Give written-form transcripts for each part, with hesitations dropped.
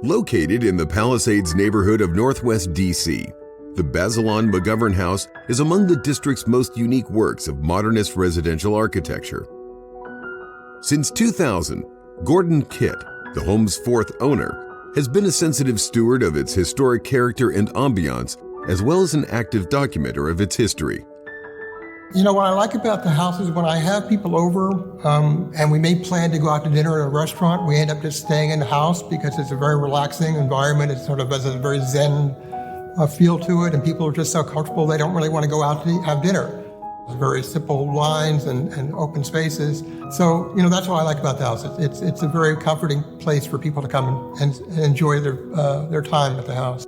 Located in the Palisades neighborhood of Northwest D.C., the Bazelon-McGovern House is among the district's most unique works of modernist residential architecture. Since 2000, Gordon Kitt, the home's fourth owner, has been a sensitive steward of its historic character and ambiance, as well as an active documenter of its history. You know, what I like about the house is when I have people over and we may plan to go out to dinner at a restaurant, we end up just staying in the house because it's a very relaxing environment. It sort of has a very zen feel to it, and people are just so comfortable they don't really want to go out to have dinner. It's very simple lines and open spaces. So, you know, that's what I like about the house. It's a very comforting place for people to come and enjoy their time at the house.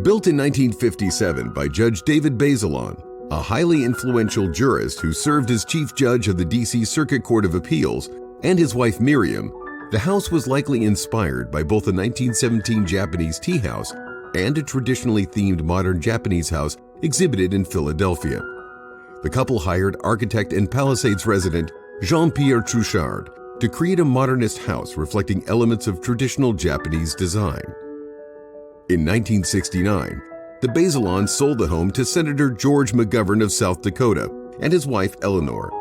Built in 1957 by Judge David Bazelon, a highly influential jurist who served as chief judge of the D.C. Circuit Court of Appeals, and his wife Miriam, the house was likely inspired by both a 1917 Japanese tea house and a traditionally themed modern Japanese house exhibited in Philadelphia. The couple hired architect and Palisades resident Jean-Pierre Trouchard to create a modernist house reflecting elements of traditional Japanese design. In 1969, the Bazelons sold the home to Senator George McGovern of South Dakota and his wife Eleanor.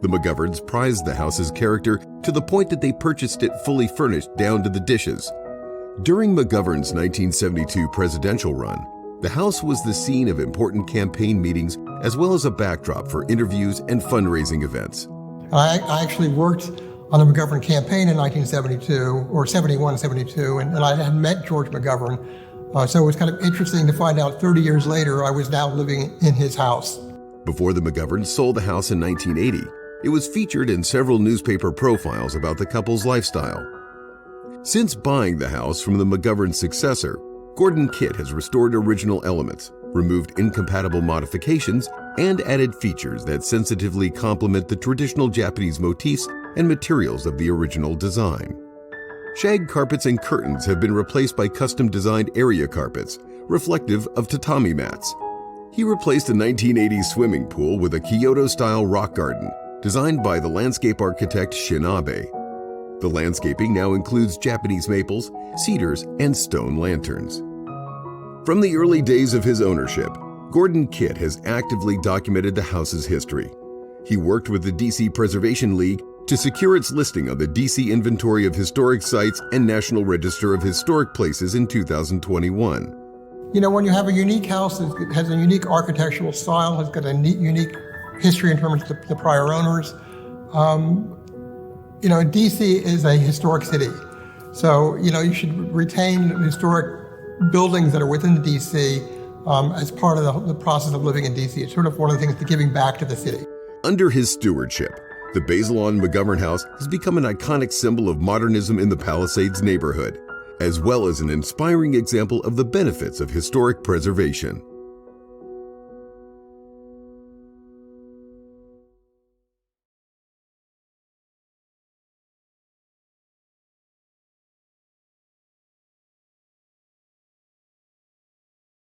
The McGoverns prized the house's character to the point that they purchased it fully furnished down to the dishes. During McGovern's 1972 presidential run, the house was the scene of important campaign meetings as well as a backdrop for interviews and fundraising events. I actually worked on the McGovern campaign in 1972, or 71, 72, and I had met George McGovern. So it was kind of interesting to find out 30 years later I was now living in his house. Before the McGoverns sold the house in 1980, it was featured in several newspaper profiles about the couple's lifestyle. Since buying the house from the McGovern successor, Gordon Kitt has restored original elements, removed incompatible modifications, and added features that sensitively complement the traditional Japanese motifs and materials of the original design. Shag carpets and curtains have been replaced by custom-designed area carpets, reflective of tatami mats. He replaced a 1980s swimming pool with a Kyoto-style rock garden, designed by the landscape architect Shin Abe. The landscaping now includes Japanese maples, cedars, and stone lanterns. From the early days of his ownership, Gordon Kitt has actively documented the house's history. He worked with the D.C. Preservation League to secure its listing on the D.C. Inventory of Historic Sites and National Register of Historic Places in 2021. You know, when you have a unique house that has a unique architectural style, has got a unique history in terms of the prior owners, you know, D.C. is a historic city. So, you know, you should retain historic buildings that are within D.C. As part of the process of living in D.C. It's sort of one of the things, the giving back to the city. Under his stewardship, the Bazelon-McGovern House has become an iconic symbol of modernism in the Palisades neighborhood, as well as an inspiring example of the benefits of historic preservation.